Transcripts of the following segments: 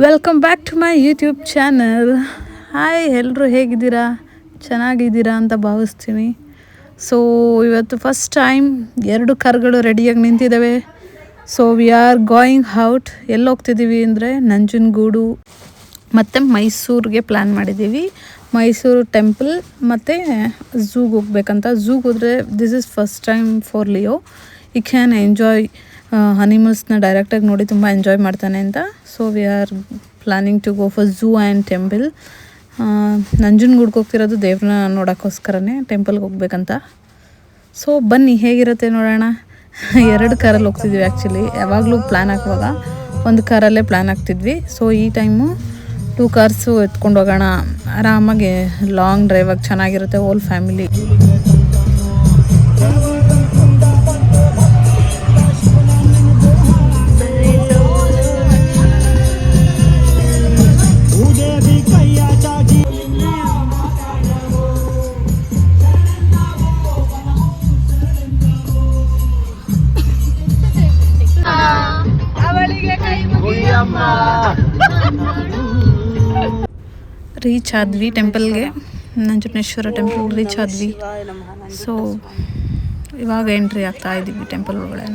Welcome back to my YouTube channel. Hi, ಎಲ್ಲರೂ ಹೇಗಿದ್ದೀರಾ? ಚೆನ್ನಾಗಿದ್ದೀರಾ ಅಂತ ಭಾವಿಸ್ತೀನಿ. ಸೊ ಇವತ್ತು ಫಸ್ಟ್ ಟೈಮ್ 2 ಕಾರ್ಗಳು ರೆಡಿಯಾಗಿ ನಿಂತಿದ್ದಾವೆ. So we are going out. ಎಲ್ಲಿ ಹೋಗ್ತಿದ್ದೀವಿ ಅಂದರೆ ನಂಜನಗೂಡು ಮತ್ತು ಮೈಸೂರಿಗೆ ಪ್ಲ್ಯಾನ್ ಮಾಡಿದ್ದೀವಿ. ಮೈಸೂರು ಟೆಂಪಲ್ ಮತ್ತು ಝೂಗೆ ಹೋಗ್ಬೇಕಂತ. ಝೂಗೆ ಹೋದರೆ this is first time for Leo. He can enjoy ಅನಿಮಲ್ಸ್ನ ಡೈರೆಕ್ಟಾಗಿ ನೋಡಿ ತುಂಬ ಎಂಜಾಯ್ ಮಾಡ್ತಾನೆ ಅಂತ. So we are planning to go for zoo and temple. ನಂಜನಗೂಡ್ಗೆ ಹೋಗ್ತಿರೋದು ದೇವ್ರನ್ನ ನೋಡೋಕ್ಕೋಸ್ಕರನೇ, ಟೆಂಪಲ್ಗೆ ಹೋಗ್ಬೇಕಂತ. ಸೊ ಬನ್ನಿ ಹೇಗಿರುತ್ತೆ ನೋಡೋಣ. 2 ಕಾರಲ್ಲಿ ಹೋಗ್ತಿದ್ವಿ. ಆ್ಯಕ್ಚುಲಿ ಯಾವಾಗಲೂ ಪ್ಲ್ಯಾನ್ ಹಾಕುವಾಗ ಒಂದು ಕಾರಲ್ಲೇ ಪ್ಲ್ಯಾನ್ ಆಗ್ತಿದ್ವಿ. ಸೊ ಈ ಟೈಮು 2 ಕಾರ್ಸು ಎತ್ಕೊಂಡು ಹೋಗೋಣ, ಆರಾಮಾಗಿ ಲಾಂಗ್ ಡ್ರೈವಾಗಿ ಚೆನ್ನಾಗಿರುತ್ತೆ ಹೋಲ್ ಫ್ಯಾಮಿಲಿ. ರೀಚ್ ಆದ್ವಿ ಟೆಂಪಲ್ಗೆ, ನಂಜನೇಶ್ವರ ಟೆಂಪಲ್ ರೀಚ್ ಆದ್ವಿ. ಸೊ ಇವಾಗ ಎಂಟ್ರಿ ಆಗ್ತಾ ಇದ್ದೀವಿ ಟೆಂಪಲ್ ಒಳಗಡೆ.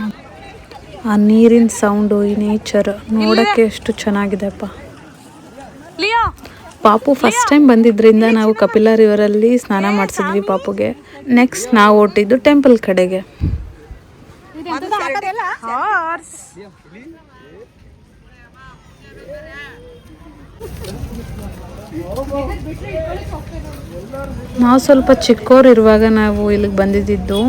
ಆ ನೀರಿನ ಸೌಂಡು, ಈ ನೇಚರ್ ನೋಡೋಕ್ಕೆ ಎಷ್ಟು ಚೆನ್ನಾಗಿದೆಪ್ಪ. ಪಾಪು ಫಸ್ಟ್ ಟೈಮ್ ಬಂದಿದ್ದರಿಂದ ನಾವು ಕಪಿಲ ರಿವರಲ್ಲಿ ಸ್ನಾನ ಮಾಡಿಸಿದ್ವಿ ಪಾಪುಗೆ. ನೆಕ್ಸ್ಟ್ ನಾವು ಹೊರಟಿದ್ದು ಟೆಂಪಲ್ ಕಡೆಗೆ. ನಾವು ಸ್ವಲ್ಪ ಚಿಕ್ಕವ್ರು ಇರುವಾಗ ನಾವು ಇಲ್ಲಿಗೆ ಬಂದಿದ್ದು.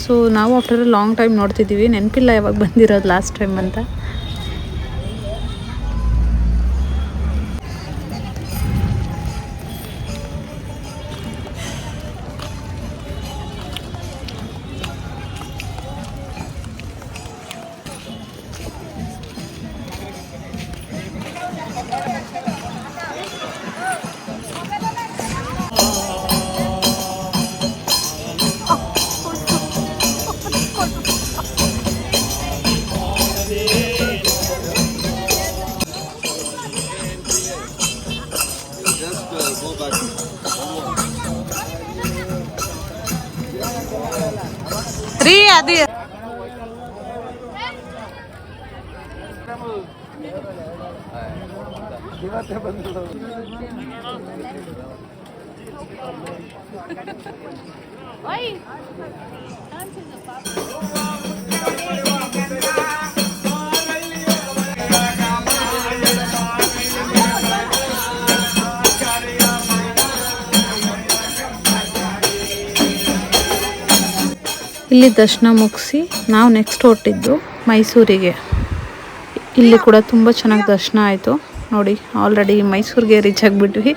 ಸೊ ನಾವು ಆಫ್ಟರ್ ಎ ಲಾಂಗ್ ಟೈಮ್ ನೋಡ್ತಿದ್ದೀವಿ. ನೆನಪಿಲ್ಲ ಯಾವಾಗ ಬಂದಿರೋದು ಲಾಸ್ಟ್ ಟೈಮ್ ಅಂತ. ಇಲ್ಲಿ ದರ್ಶನ ಮುಗಿಸಿ ನಾವು ನೆಕ್ಸ್ಟ್ ಹೊರಟಿದ್ದು ಮೈಸೂರಿಗೆ. ಇಲ್ಲಿ ಕೂಡ ತುಂಬ ಚೆನ್ನಾಗಿ ದರ್ಶನ ಆಯಿತು ನೋಡಿ. ಆಲ್ರೆಡಿ ಮೈಸೂರಿಗೆ ರೀಚ್ ಆಗಿಬಿಟ್ವಿ.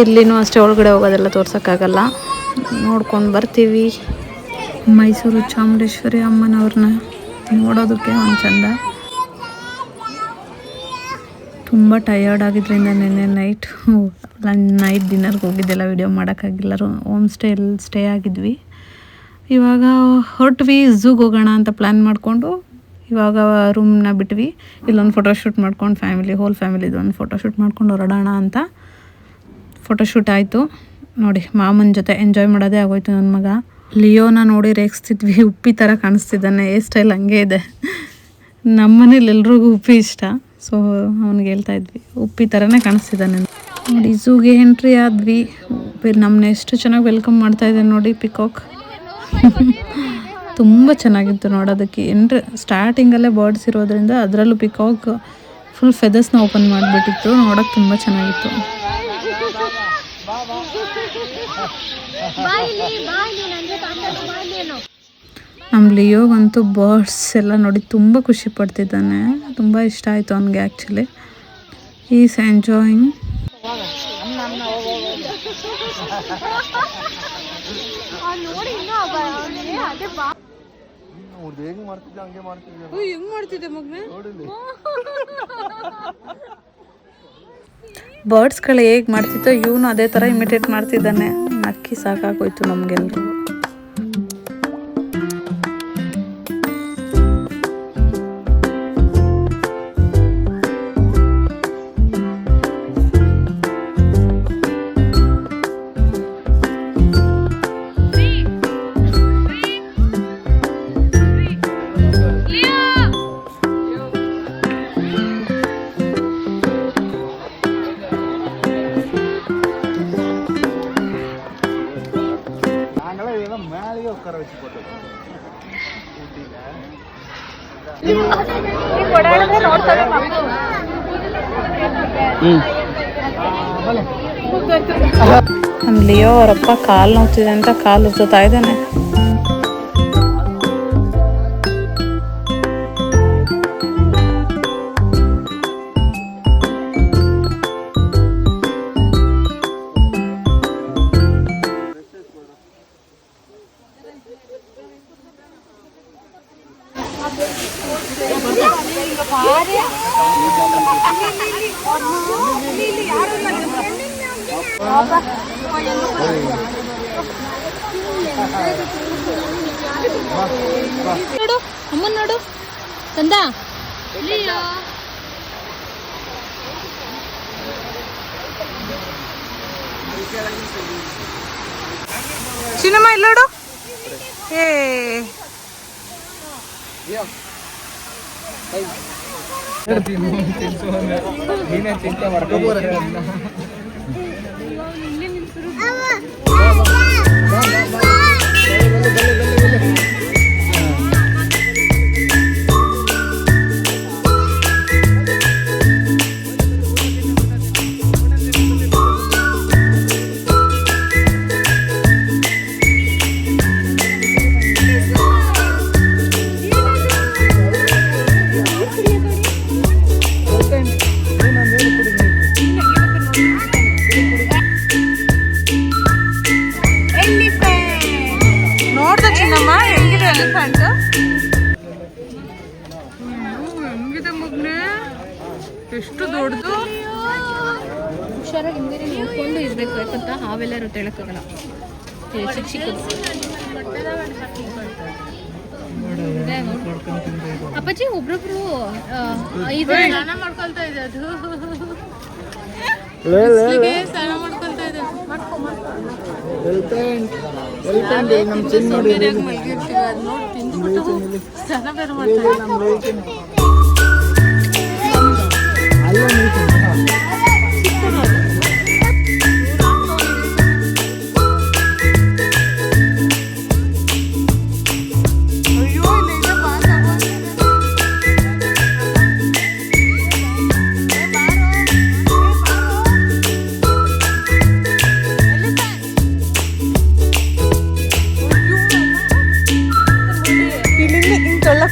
ಇಲ್ಲಿನೂ ಅಷ್ಟೇ, ಒಳಗಡೆ ಹೋಗೋದೆಲ್ಲ ತೋರ್ಸೋಕ್ಕಾಗಲ್ಲ, ನೋಡ್ಕೊಂಡು ಬರ್ತೀವಿ. ಮೈಸೂರು ಚಾಮುಂಡೇಶ್ವರಿ ಅಮ್ಮನವ್ರನ್ನ ನೋಡೋದಕ್ಕೆ ಒಂದು ಚಂದ. ತುಂಬ ಟಯರ್ಡ್ ಆಗಿದ್ದರಿಂದ ನಿನ್ನೆ ನೈಟ್ ಡಿನ್ನರ್ಗೆ ಹೋಗಿದ್ದೆಲ್ಲ ವೀಡಿಯೋ ಮಾಡೋಕ್ಕಾಗಿಲ್ಲ. ಹೋಮ್ ಸ್ಟೇ ಆಗಿದ್ವಿ. ಇವಾಗ ಹೊರಟ್ವಿ, ಝೂಗೆ ಹೋಗೋಣ ಅಂತ ಪ್ಲ್ಯಾನ್ ಮಾಡಿಕೊಂಡು ಇವಾಗ ರೂಮ್ನ ಬಿಟ್ವಿ. ಇಲ್ಲೊಂದು ಫೋಟೋಶೂಟ್ ಮಾಡ್ಕೊಂಡು ಹೋಲ್ ಫ್ಯಾಮಿಲಿದು ಒಂದು ಫೋಟೋಶೂಟ್ ಮಾಡ್ಕೊಂಡು ಹೊರಡೋಣ ಅಂತ. ಫೋಟೋಶೂಟ್ ಆಯಿತು ನೋಡಿ. ಮಾಮನ ಜೊತೆ ಎಂಜಾಯ್ ಮಾಡೋದೇ ಆಗೋಯ್ತು. ನನ್ನ ಮಗ ಲಿಯೋನ ನೋಡಿ ರೇಗಿಸ್ತಿದ್ವಿ. ಉಪ್ಪಿ ಥರ ಕಾಣಿಸ್ತಿದ್ದಾನೆ, ಏರ್ ಸ್ಟೈಲ್ ಹಂಗೆ ಇದೆ. ನಮ್ಮನೇಲಿ ಎಲ್ರಿಗೂ ಉಪ್ಪಿ ಇಷ್ಟ. ಸೊ ಅವ್ನಿಗೆ ಹೇಳ್ತಾ ಇದ್ವಿ, ಉಪ್ಪಿ ಥರನೇ ಕಾಣಿಸ್ತಿದ್ದಾನೆ ನೋಡಿ. ಝೂಗೆ ಎಂಟ್ರಿ ಆದ್ವಿ. ನಮ್ಮನ್ನ ಎಷ್ಟು ಚೆನ್ನಾಗಿ ವೆಲ್ಕಮ್ ಮಾಡ್ತಾಯಿದ್ದಾನೆ ನೋಡಿ. ಪಿಕಾಕ್ ತುಂಬ ಚೆನ್ನಾಗಿತ್ತು ನೋಡೋದಕ್ಕೆ. ಸ್ಟಾರ್ಟಿಂಗಲ್ಲೇ ಬರ್ಡ್ಸ್ ಇರೋದ್ರಿಂದ ಅದರಲ್ಲೂ ಪಿಕಾಕ್ ಫುಲ್ ಫೆದರ್ಸ್ನ ಓಪನ್ ಮಾಡಿಬಿಟ್ಟಿತ್ತು. ನೋಡೋಕ್ಕೆ ತುಂಬ ಚೆನ್ನಾಗಿತ್ತು. ನಮ್ಮ ಲಿಯೋಗಂತೂ ಬರ್ಡ್ಸ್ ಎಲ್ಲ ನೋಡಿ ತುಂಬ ಖುಷಿ ಪಡ್ತಿದ್ದಾನೆ. ತುಂಬ ಇಷ್ಟ ಆಯಿತು ಅವನಿಗೆ. Actually is enjoying. ಬರ್ಡ್ಸ್ಗಳು ಹೇಗೆ ಮಾಡ್ತಿತ್ತೋ ಇವನು ಅದೇ ಥರ ಇಮಿಟೇಟ್ ಮಾಡ್ತಿದ್ದಾನೆ. ನಕ್ಕಿ ಸಾಕಾಗೋಯ್ತು ನಮಗೆಲ್ರಿಗೂ. ನಮ್ಮ ಲಿಯೋ ಅವರಪ್ಪ ಕಾಲು ನೋಡ್ತಿದೆ ಅಂತ ಕಾಲು ಉಜ್ಜುತ್ತಾ ಇದ್ದಾನೆ. ನೋಡು ಅಮ್ಮನ್ ನೋಡು ತಂದ ಚಿನ್ನಮ್ಮ ಇಲ್ಲ ನೋಡು. ಏ ನೋಡ್ದ ಚಿನ್ನಮ್ಮ ಹೆಂಗಿದೆ ಎಲಿಫೆಂಟ್? ಹೆಂಗಿದೆ ಮಗ್ನೆ, ಎಷ್ಟು ದೊಡ್ಡದು. ಹುಷಾರಾಗಿ ಹಿಂದೆ ನೋಡ್ಕೊಂಡು ಇರ್ಬೇಕು, ಯಾಕಂತ ಹಾವೆಲ್ಲ ಇರುತ್ತೆ ಹೇಳಕ್ಕಾಗಲ್ಲ. ಚಿಕ್ಕ ಚಿಕ್ಕದು ಅಪ್ಪಾಜಿ ಒಬ್ರೊಬ್ರು ಸ್ನಾನ ಮಾಡ್ಕೊಳ್ತಾ ಇದೆ. ಅದು ಸ್ನಾನ ಮಾಡ್ಕೊಳ್ತಾ ಇದೆ. ಸ್ನಾನ ಬೇರೆ ಮಾಡ್ತಾರೆ.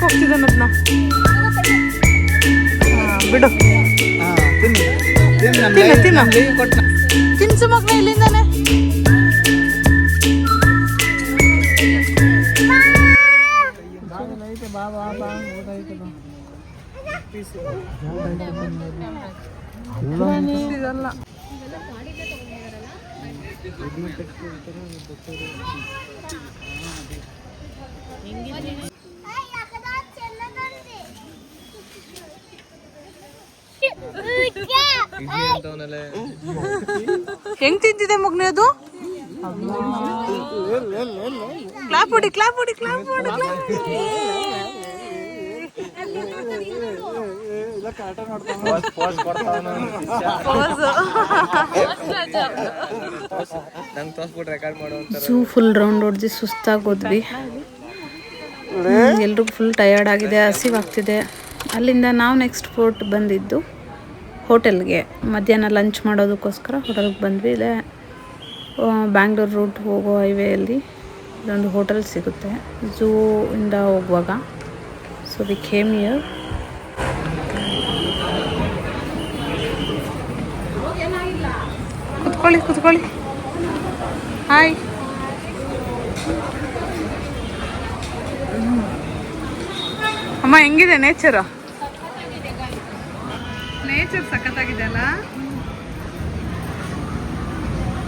ಹೋಗ್ತಿದ್ದಾನದ್ನ ಬಿಡು. ತಿನ್ಸು ಮಕ್ಕಳ ಇಲ್ಲಿಂದಾನೆ. ಇದಲ್ಲ ಹೆಂಗ್ ತಿಂತಿದೆ ಮಗ್ನೆ ಅದು? ಕ್ಲಾಪ್ ಹೊಡಿ ಕ್ಲಾಪ್ ಹೊಡಿ ಕ್ಲಾಪ್ ಹೊಡಿ. ಝೂ ಫುಲ್ ರೌಂಡ್ ಹೊಡ್ದು ಸುಸ್ತಾಗೋದ್ವಿ. ಎಲ್ರಿಗೂ ಫುಲ್ ಟಯರ್ಡ್ ಆಗಿದೆ, ಹಸಿವಾಗ್ತಿದೆ. ಅಲ್ಲಿಂದ ನಾವು ನೆಕ್ಸ್ಟ್ ಫೋರ್ಟ್ ಬಂದಿದ್ದು ಹೋಟೆಲ್ಗೆ. ಮಧ್ಯಾಹ್ನ ಲಂಚ್ ಮಾಡೋದಕ್ಕೋಸ್ಕರ ಹೋಟೆಲ್ಗೆ ಬಂದ್ವಿ. ಇಲ್ಲೇ ಬ್ಯಾಂಗ್ಳೂರು ರೂಟ್ ಹೋಗೋ ಹೈವೇಯಲ್ಲಿ ಇದೊಂದು ಹೋಟೆಲ್ ಸಿಗುತ್ತೆ ಝೂ ಇಂದ ಹೋಗುವಾಗ. So we came here. ಕುತ್ಕೊಳ್ಳಿ ಕುತ್ಕೊಳ್ಳಿ. ಹಾಯ್. ಅಮ್ಮ ಹೆಂಗಿದೆ ನೇಚರ್? ನೇಚರ್ ಸಖತ್ತಾಗಿದೆ ಅಲ್ಲ.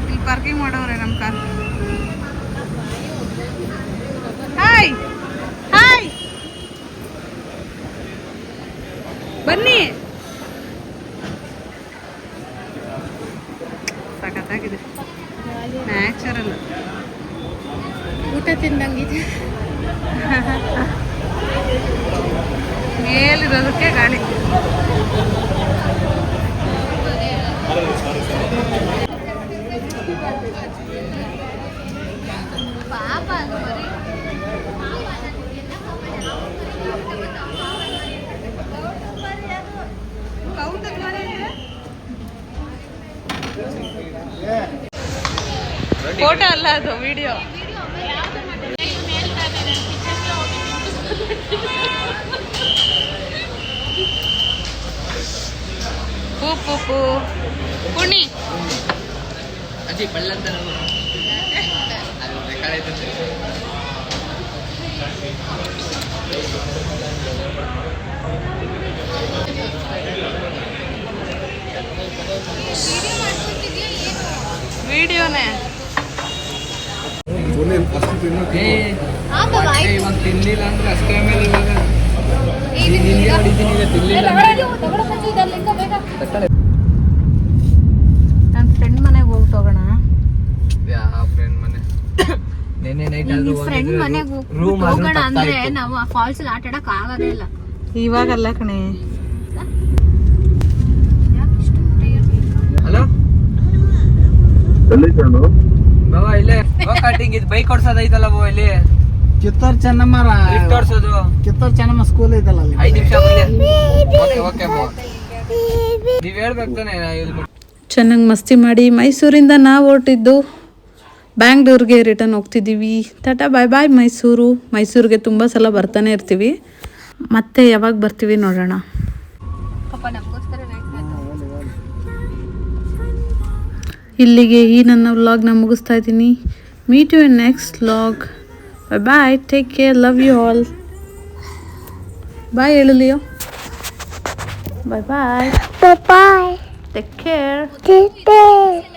ಇಲ್ಲಿ ಪಾರ್ಕಿಂಗ್ ಮಾಡೋರೆ ನಮ್ಮ ಕಾರ್. ಹಾಯ್ ಹಾಯ್ ಬನ್ನಿ. ಸಖತ್ತಾಗಿದೆ ನ್ಯಾಚುರಲ್. ಊಟ ತಿಂದಂಗಿದೆ. ಮೇಲಿರೋದಕ್ಕೆ ಗಾಳಿ. ಅದು ವಿಡಿಯೋ. ಪುಣಿ ಅಜ್ಜಿ ಬಳ್ಳಂತ ವಿಡಿಯೋನೇ. ಇವಾಗ ತಿನ್ಲಿಲ್ಲ ಅಂದ್ರೆ ಅಷ್ಟೇ ಮೇಲೆ ಇವಾಗ ತಿನ್ಲಿಲ್ಲ. ನನ್ನ ಫ್ರೆಂಡ್ ಮನೆಗೆ ಹೋಗಿ ಹೋಗೋಣ. ಫ್ರೆಂಡ್ ಮನೆ ನೆನ್ನೆ ನೈಟ್ ಫ್ರೆಂಡ್ ಮನೆಗೆ ಹೋಗೋಣ ಅಂದ್ರೆ ನಾವು ಆ ಫಾಲ್ಸ್ ಅಲ್ಲಿ ಆಟ ಆಡಕ್ ಆಗೋದೇ ಇಲ್ಲ. ಇವಾಗಲ್ಲ ಕಣೆ. ಹಲೋ ಬಾಬಾ ಇಲ್ಲೇ ಕಟಿಂಗ್ ಇದು ಬೈಕ್ ಓಡ್ಸೋದೈತಲ್ಲ ಬೋ ಇಲ್ಲಿ ಕಿತ್ತೂರು ಚೆನ್ನಮ್ಮ ಲಿಫ್ಟ್ ಓಡ್ಸೋದು ಕಿತ್ತೂರು ಚೆನ್ನಮ್ಮ ಸ್ಕೂಲ್ ಐತಲ್ಲ ಅಲ್ಲಿ. 5 ನಿಮಿಷ ಓಕೆ ಓಕೆ ಬೋ ನೀವ್ ಹೇಳ್ಬೇಕು ತಾನೆ. ಚೆನ್ನಾಗಿ ಮಸ್ತಿ ಮಾಡಿ ಮೈಸೂರಿಂದ ನಾವು ಹೊರಟಿದ್ದು ಬ್ಯಾಂಗ್ಳೂರ್ಗೆ ರಿಟರ್ನ್ ಹೋಗ್ತಿದ್ದೀವಿ. ಟಾಟಾ ಬಾಯ್ ಬಾಯ್ ಮೈಸೂರು. ಮೈಸೂರಿಗೆ ತುಂಬ ಸಲ ಬರ್ತಾನೆ ಇರ್ತೀವಿ. ಮತ್ತೆ ಯಾವಾಗ ಬರ್ತೀವಿ ನೋಡೋಣ. ಪಾಪ ನಮಗೋಸ್ಕರ ವೇಟ್ ಮಾಡ್ತಾರೆ. ಇಲ್ಲಿಗೆ ಈ ನನ್ನ ವ್ಲಾಗ್ನ ಮುಗಿಸ್ತಾ ಇದ್ದೀನಿ. Meet you in next vlog. Bye bye, take care, love you all. Bye ಹೇಳಲಿಯೋ. Bye bye. Bye-bye. Take care. Good day.